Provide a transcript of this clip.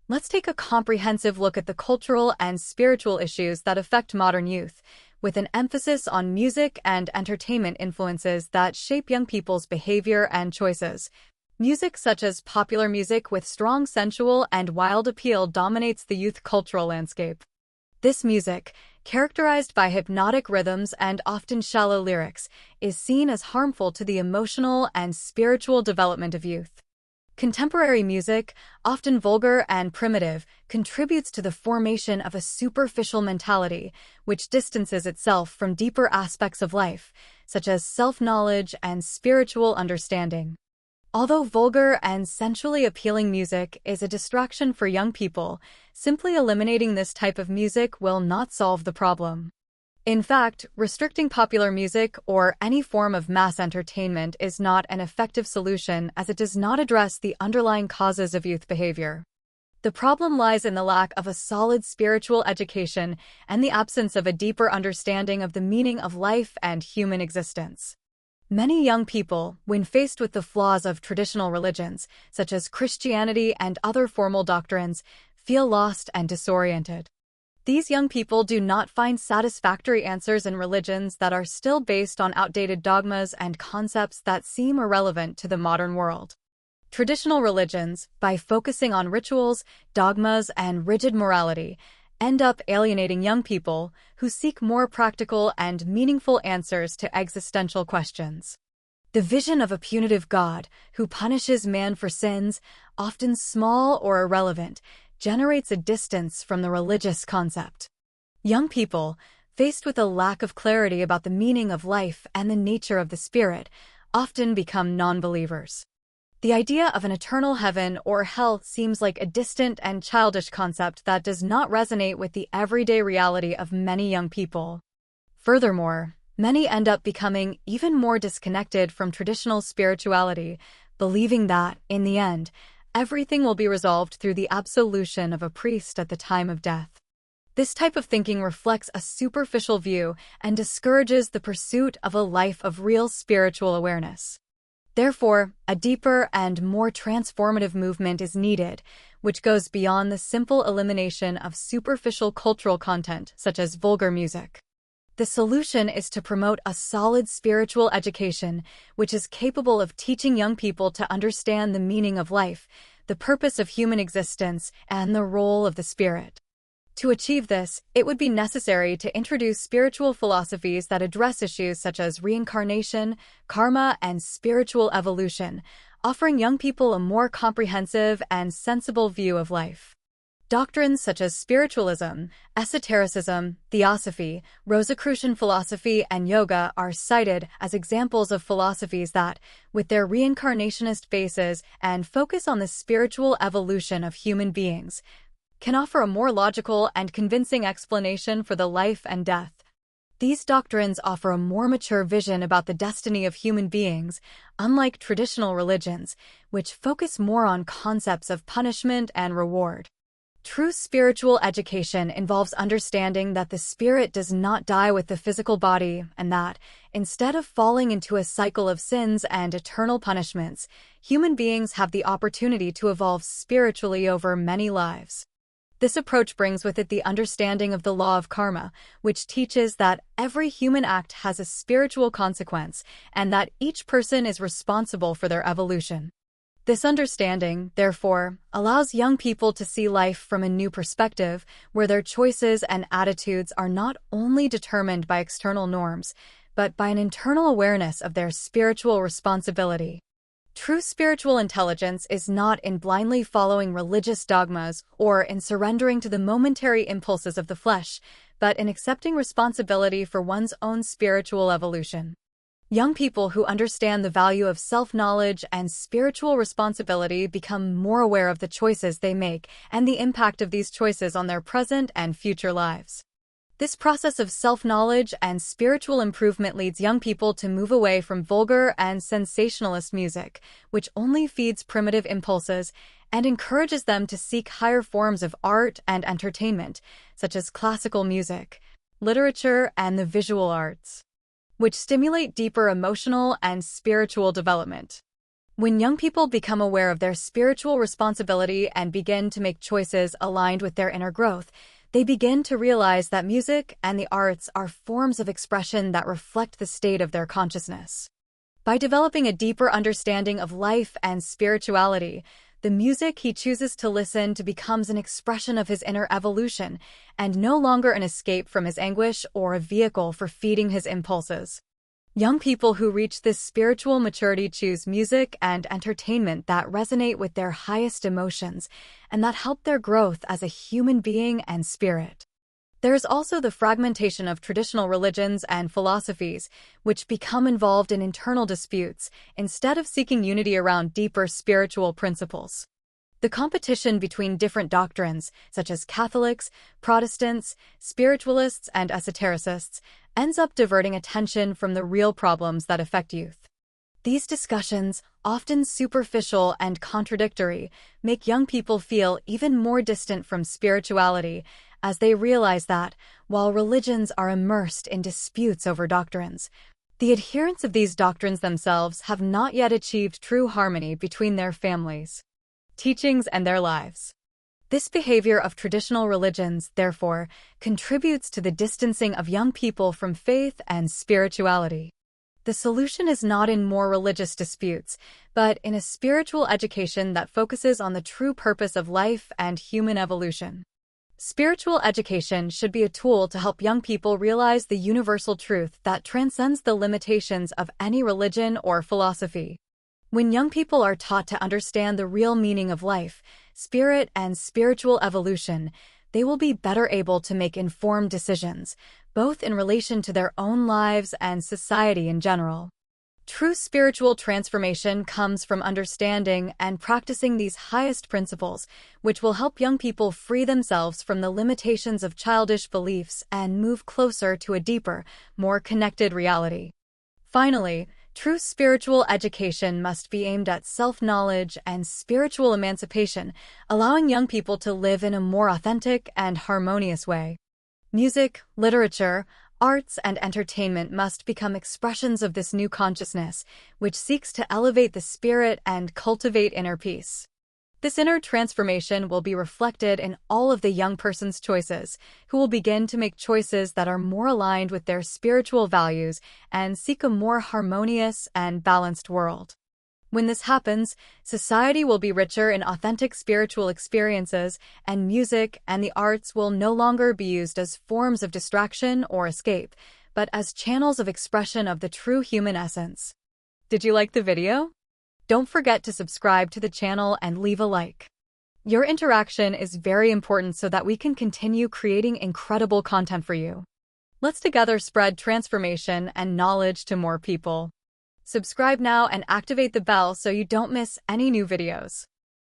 Let's take a comprehensive look at the cultural and spiritual issues that affect modern youth, with an emphasis on music and entertainment influences that shape young people's behavior and choices. Music such as popular music with strong sensual and wild appeal dominates the youth cultural landscape. This music, characterized by hypnotic rhythms and often shallow lyrics, is seen as harmful to the emotional and spiritual development of youth. Contemporary music, often vulgar and primitive, contributes to the formation of a superficial mentality, which distances itself from deeper aspects of life, such as self-knowledge and spiritual understanding. Although vulgar and sensually appealing music is a distraction for young people, simply eliminating this type of music will not solve the problem. In fact, restricting popular music or any form of mass entertainment is not an effective solution as it does not address the underlying causes of youth behavior. The problem lies in the lack of a solid spiritual education and the absence of a deeper understanding of the meaning of life and human existence. Many young people, when faced with the flaws of traditional religions, such as Christianity and other formal doctrines, feel lost and disoriented. These young people do not find satisfactory answers in religions that are still based on outdated dogmas and concepts that seem irrelevant to the modern world. Traditional religions, by focusing on rituals, dogmas, and rigid morality, end up alienating young people who seek more practical and meaningful answers to existential questions. The vision of a punitive God who punishes man for sins, often small or irrelevant, generates a distance from the religious concept. Young people, faced with a lack of clarity about the meaning of life and the nature of the spirit, often become non-believers. The idea of an eternal heaven or hell seems like a distant and childish concept that does not resonate with the everyday reality of many young people. Furthermore, many end up becoming even more disconnected from traditional spirituality, believing that, in the end, everything will be resolved through the absolution of a priest at the time of death. This type of thinking reflects a superficial view and discourages the pursuit of a life of real spiritual awareness. Therefore, a deeper and more transformative movement is needed, which goes beyond the simple elimination of superficial cultural content such as vulgar music. The solution is to promote a solid spiritual education, which is capable of teaching young people to understand the meaning of life, the purpose of human existence, and the role of the spirit. To achieve this, it would be necessary to introduce spiritual philosophies that address issues such as reincarnation, karma, and spiritual evolution, offering young people a more comprehensive and sensible view of life. Doctrines such as spiritualism, esotericism, theosophy, Rosicrucian philosophy, and yoga are cited as examples of philosophies that, with their reincarnationist bases and focus on the spiritual evolution of human beings, can offer a more logical and convincing explanation for the life and death. These doctrines offer a more mature vision about the destiny of human beings, unlike traditional religions, which focus more on concepts of punishment and reward. True spiritual education involves understanding that the spirit does not die with the physical body and that, instead of falling into a cycle of sins and eternal punishments, human beings have the opportunity to evolve spiritually over many lives. This approach brings with it the understanding of the law of karma, which teaches that every human act has a spiritual consequence and that each person is responsible for their evolution. This understanding, therefore, allows young people to see life from a new perspective, where their choices and attitudes are not only determined by external norms, but by an internal awareness of their spiritual responsibility. True spiritual intelligence is not in blindly following religious dogmas or in surrendering to the momentary impulses of the flesh, but in accepting responsibility for one's own spiritual evolution. Young people who understand the value of self-knowledge and spiritual responsibility become more aware of the choices they make and the impact of these choices on their present and future lives. This process of self-knowledge and spiritual improvement leads young people to move away from vulgar and sensationalist music, which only feeds primitive impulses, and encourages them to seek higher forms of art and entertainment, such as classical music, literature, and the visual arts, which stimulate deeper emotional and spiritual development. When young people become aware of their spiritual responsibility and begin to make choices aligned with their inner growth, they begin to realize that music and the arts are forms of expression that reflect the state of their consciousness. By developing a deeper understanding of life and spirituality, the music he chooses to listen to becomes an expression of his inner evolution and no longer an escape from his anguish or a vehicle for feeding his impulses. Young people who reach this spiritual maturity choose music and entertainment that resonate with their highest emotions and that help their growth as a human being and spirit. There is also the fragmentation of traditional religions and philosophies, which become involved in internal disputes instead of seeking unity around deeper spiritual principles. The competition between different doctrines, such as Catholics, Protestants, spiritualists, and esotericists, ends up diverting attention from the real problems that affect youth. These discussions, often superficial and contradictory, make young people feel even more distant from spirituality as they realize that, while religions are immersed in disputes over doctrines, the adherents of these doctrines themselves have not yet achieved true harmony between their families, teachings, and their lives. This behavior of traditional religions, therefore, contributes to the distancing of young people from faith and spirituality. The solution is not in more religious disputes, but in a spiritual education that focuses on the true purpose of life and human evolution. Spiritual education should be a tool to help young people realize the universal truth that transcends the limitations of any religion or philosophy. When young people are taught to understand the real meaning of life, spirit, and spiritual evolution, they will be better able to make informed decisions, both in relation to their own lives and society in general. True spiritual transformation comes from understanding and practicing these highest principles, which will help young people free themselves from the limitations of childish beliefs and move closer to a deeper, more connected reality. Finally, true spiritual education must be aimed at self-knowledge and spiritual emancipation, allowing young people to live in a more authentic and harmonious way. Music, literature, arts, and entertainment must become expressions of this new consciousness, which seeks to elevate the spirit and cultivate inner peace. This inner transformation will be reflected in all of the young person's choices, who will begin to make choices that are more aligned with their spiritual values and seek a more harmonious and balanced world. When this happens, society will be richer in authentic spiritual experiences, and music and the arts will no longer be used as forms of distraction or escape, but as channels of expression of the true human essence. Did you like the video? Don't forget to subscribe to the channel and leave a like. Your interaction is very important so that we can continue creating incredible content for you. Let's together spread transformation and knowledge to more people. Subscribe now and activate the bell so you don't miss any new videos.